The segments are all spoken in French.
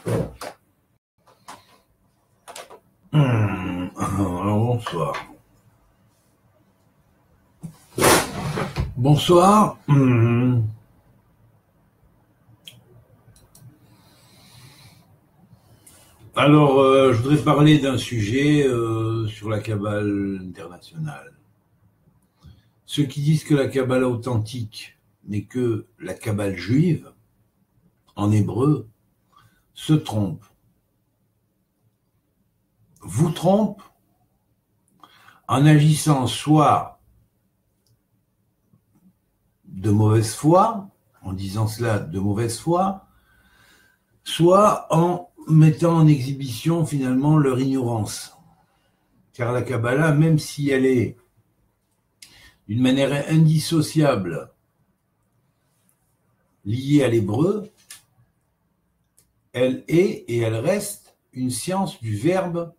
Alors, bonsoir. Bonsoir. Alors, je voudrais parler d'un sujet sur la Kabbale internationale. Ceux qui disent que la Kabbale authentique n'est que la Kabbale juive, en hébreu, se trompent. Vous trompent en agissant soit de mauvaise foi, en disant cela de mauvaise foi, soit en mettant en exhibition finalement leur ignorance. Car la Kabbalah, même si elle est d'une manière indissociable liée à l'hébreu, elle est et elle reste une science du verbe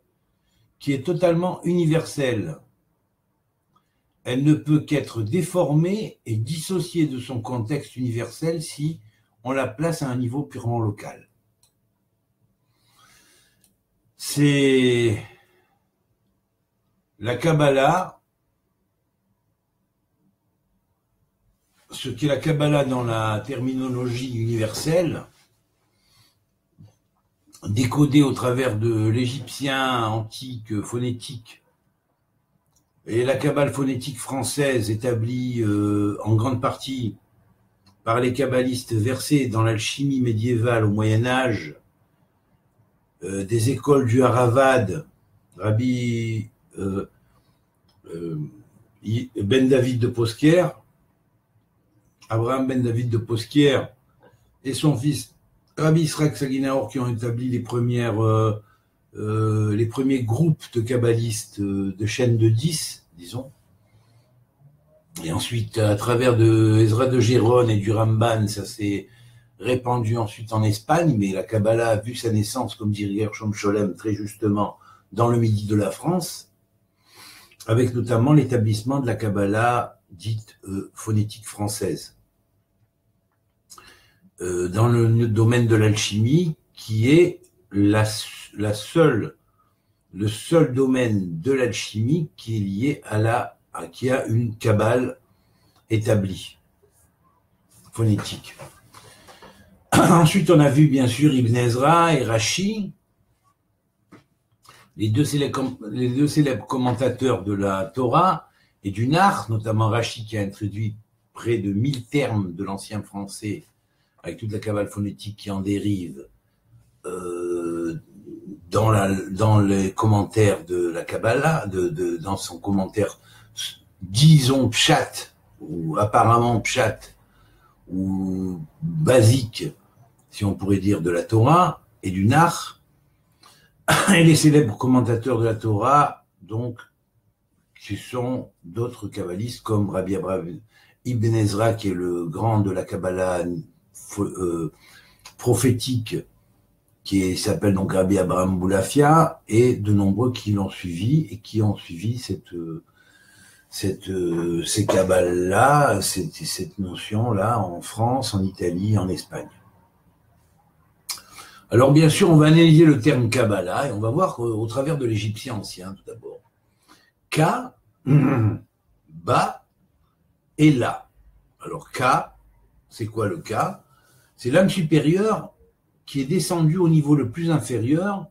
qui est totalement universelle. Elle ne peut qu'être déformée et dissociée de son contexte universel si on la place à un niveau purement local. C'est la Kabbalah, ce qu'est la Kabbalah dans la terminologie universelle, décodée au travers de l'égyptien antique phonétique et la Kabbale phonétique française établie en grande partie par les kabbalistes versés dans l'alchimie médiévale au Moyen-Âge, des écoles du Haravad, Rabbi Ben David de Posquier, Abraham Ben David de Posquier et son fils Rabbi Israq Saginaor qui ont établi les premiers groupes de kabbalistes de chaîne de 10, disons. Et ensuite, à travers de Ezra de Gérone et du Ramban, ça s'est répandu ensuite en Espagne, mais la Kabbalah a vu sa naissance, comme dit Gershom Scholem très justement, dans le midi de la France, avec notamment l'établissement de la Kabbalah dite phonétique française. Dans le domaine de l'alchimie, qui est le seul domaine de l'alchimie qui est lié qui a une Kabbale établie, phonétique. Ensuite, on a vu bien sûr Ibn Ezra et Rashi, les deux célèbres commentateurs de la Torah et du Nar, notamment Rashi qui a introduit près de 1000 termes de l'ancien français avec toute la Kabbale phonétique qui en dérive dans les commentaires de la Kabbalah, dans son commentaire, disons pshat, ou apparemment pshat, ou basique, si on pourrait dire, de la Torah et du Nar, et les célèbres commentateurs de la Torah, donc, qui sont d'autres kabbalistes comme Rabbi Abraham Ibn Ezra, qui est le grand de la Kabbalah prophétique, qui s'appelle donc Rabbi Abraham Boulafia, et de nombreux qui l'ont suivi et qui ont suivi ces kabbales-là, cette notion-là en France, en Italie, en Espagne. Alors bien sûr, on va analyser le terme Kabbalah et on va voir au travers de l'égyptien ancien tout d'abord. Ka, Ba et La. Alors Ka, c'est quoi le Ka? C'est l'âme supérieure qui est descendue au niveau le plus inférieur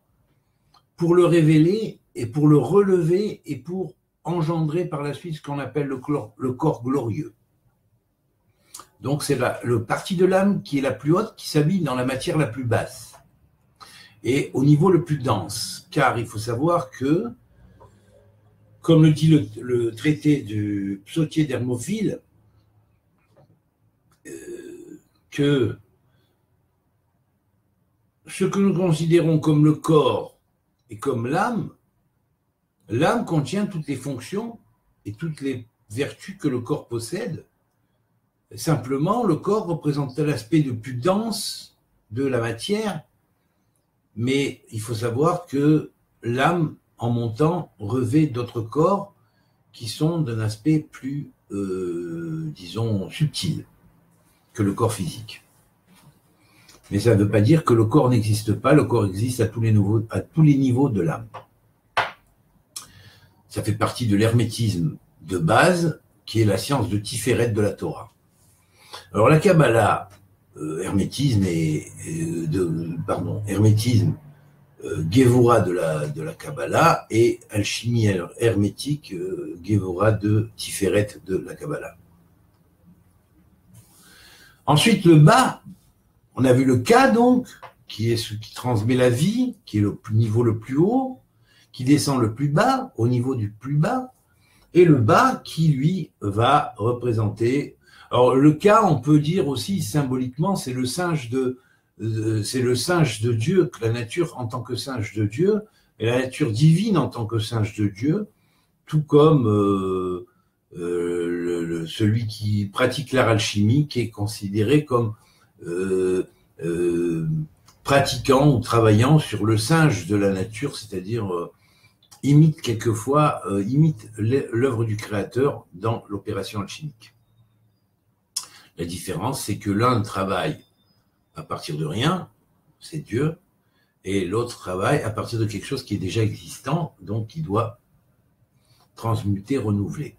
pour le révéler et pour le relever et pour engendrer par la suite ce qu'on appelle le corps glorieux. Donc c'est le partie de l'âme qui est la plus haute, qui s'habille dans la matière la plus basse et au niveau le plus dense. Car il faut savoir que, comme le dit le traité du Psautier d'Hermophile, que ce que nous considérons comme le corps et comme l'âme contient toutes les fonctions et toutes les vertus que le corps possède. Simplement, le corps représente l'aspect le plus dense de la matière, mais il faut savoir que l'âme, en montant, revêt d'autres corps qui sont d'un aspect plus, disons, subtil que le corps physique. Mais ça ne veut pas dire que le corps n'existe pas, le corps existe à tous les niveaux de l'âme. Ça fait partie de l'hermétisme de base, qui est la science de Tiferet de la Torah. Alors la Kabbalah, hermétisme Gevura de la Kabbalah et alchimie hermétique, Gevura de Tiferet de la Kabbalah. Ensuite, le bas, on a vu le Ka donc, qui est ce qui transmet la vie, qui est le niveau le plus haut, qui descend le plus bas, au niveau du plus bas, et le bas qui, lui, va représenter... Alors, le Ka, on peut dire aussi symboliquement, c'est le singe de Dieu, la nature en tant que singe de Dieu, et la nature divine en tant que singe de Dieu, tout comme celui qui pratique l'art alchimique est considéré comme pratiquant ou travaillant sur le singe de la nature, c'est-à-dire imite l'œuvre du Créateur dans l'opération alchimique. La différence, c'est que l'un travaille à partir de rien, c'est Dieu, et l'autre travaille à partir de quelque chose qui est déjà existant, donc qui doit transmuter, renouveler.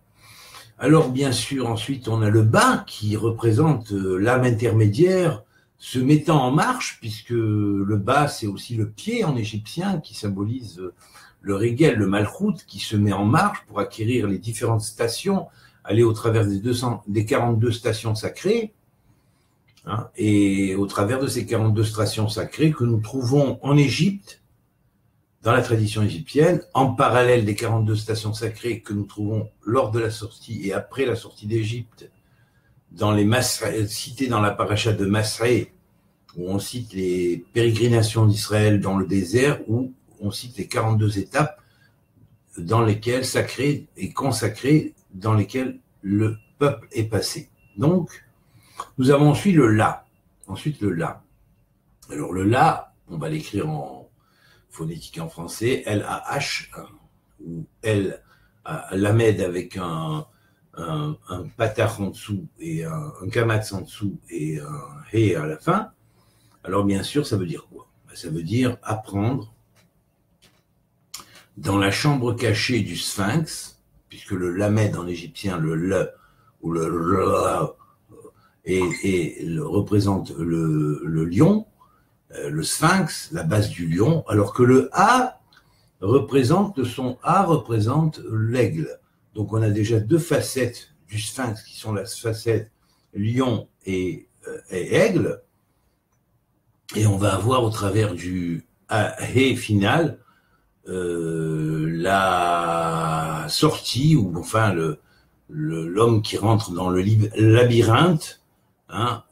Alors bien sûr, ensuite, on a le bas qui représente l'âme intermédiaire se mettant en marche, puisque le bas, c'est aussi le pied en égyptien qui symbolise le régel, le malchout, qui se met en marche pour acquérir les différentes stations, aller au travers des 42 stations sacrées, hein, et au travers de ces 42 stations sacrées que nous trouvons en Égypte, dans la tradition égyptienne, en parallèle des 42 stations sacrées que nous trouvons lors de la sortie et après la sortie d'Égypte, dans les cités dans la paracha de Masré, où on cite les pérégrinations d'Israël dans le désert, où on cite les 42 étapes dans lesquelles sacrées et consacrées, dans lesquelles le peuple est passé. Donc, nous avons ensuite le La. Alors le La, on va l'écrire en phonétique en français, L-A-H, ou Lamed avec un patach en dessous et un kamatz en dessous et un He à la fin. Alors bien sûr, ça veut dire quoi? Ça veut dire apprendre dans la chambre cachée du sphinx, puisque le Lamed en égyptien, le Le ou le R, représente le lion, le sphinx, la base du lion, alors que le son A représente l'aigle. Donc on a déjà deux facettes du sphinx qui sont la facette lion et aigle, et on va avoir au travers du He final la sortie, ou enfin l'homme qui rentre dans le labyrinthe, hein,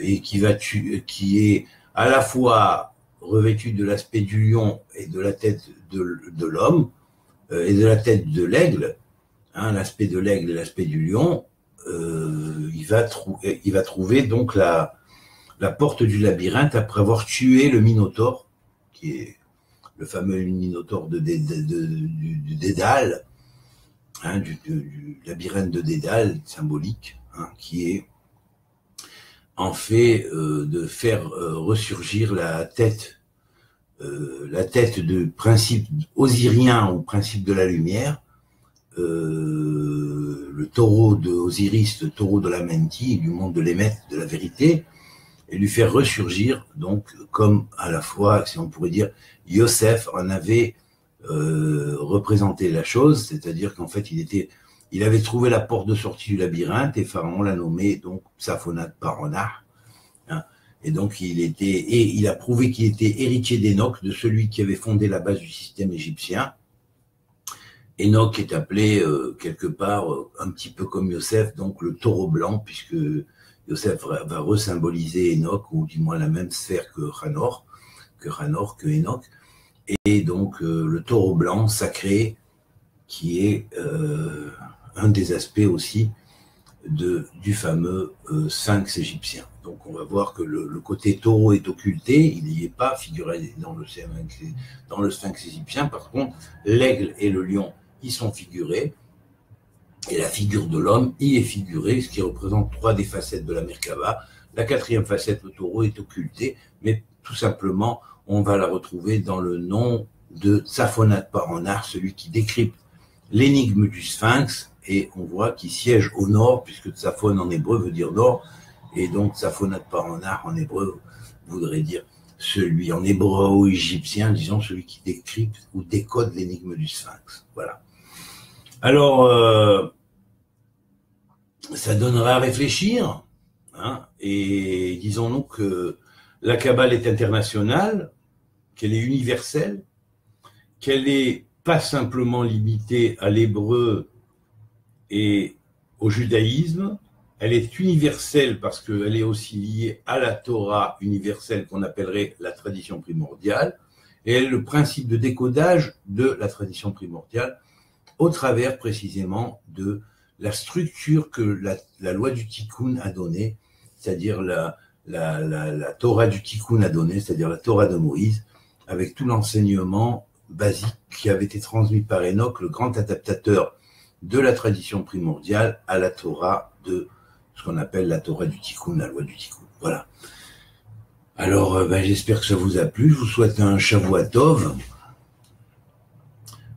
et qui est à la fois revêtu de l'aspect du lion et de la tête de l'homme, et de la tête de l'aigle, hein, l'aspect de l'aigle et l'aspect du lion, il va trouver donc la porte du labyrinthe après avoir tué le Minotaure, qui est le fameux Minotaure du Dédale, hein, du labyrinthe de Dédale symbolique, hein, qui est en fait de faire ressurgir la tête de principe osirien ou principe de la lumière, le taureau de Osiris, le taureau de la Menti, du monde de l'Émet, de la vérité, et lui faire ressurgir, donc, comme à la fois, si on pourrait dire, Yosef en avait représenté la chose, c'est-à-dire qu'en fait, il avait trouvé la porte de sortie du labyrinthe, et Pharaon l'a nommé, donc, Psaphonat Paronah, hein, et donc, il a prouvé qu'il était héritier d'Enoch, de celui qui avait fondé la base du système égyptien. Enoch est appelé, quelque part, un petit peu comme Yosef, donc le taureau blanc, puisque Yosef va resymboliser Enoch, ou du moins la même sphère que Enoch, et donc le taureau blanc sacré, qui est un des aspects aussi du fameux sphinx égyptien. Donc on va voir que le côté taureau est occulté, il n'y est pas figuré dans le sphinx égyptien. Par contre, l'aigle et le lion y sont figurés, et la figure de l'homme y est figurée, ce qui représente trois des facettes de la Merkava, La quatrième facette, le taureau, est occultée, mais tout simplement, on va la retrouver dans le nom de Tsaphonate Paranar, celui qui décrypte l'énigme du sphinx, et on voit qu'il siège au nord, puisque Tsaphon en hébreu veut dire nord, et donc Tsaphonate Paranar en hébreu voudrait dire celui en hébreu-égyptien, disons celui qui décrypte ou décode l'énigme du sphinx. Voilà. Alors, ça donnera à réfléchir, hein, et disons-nous que la Kabbale est internationale, qu'elle est universelle, qu'elle n'est pas simplement limitée à l'hébreu et au judaïsme, elle est universelle parce qu'elle est aussi liée à la Torah universelle qu'on appellerait la tradition primordiale, et elle est le principe de décodage de la tradition primordiale au travers précisément de la structure que la loi du Tikkun a donnée, c'est-à-dire la Torah du Tikkun a donnée, c'est-à-dire la Torah de Moïse, avec tout l'enseignement basique qui avait été transmis par Enoch, le grand adaptateur de la tradition primordiale à la Torah de ce qu'on appelle la Torah du Tikkun, la loi du Tikkun. Voilà. Alors, j'espère que ça vous a plu. Je vous souhaite un Shavua Tov,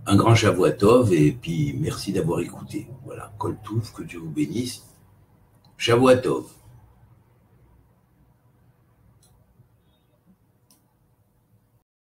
un grand Shavua Tov, et puis merci d'avoir écouté. Voilà, Kol Touv, que Dieu vous bénisse. Shavua Tov.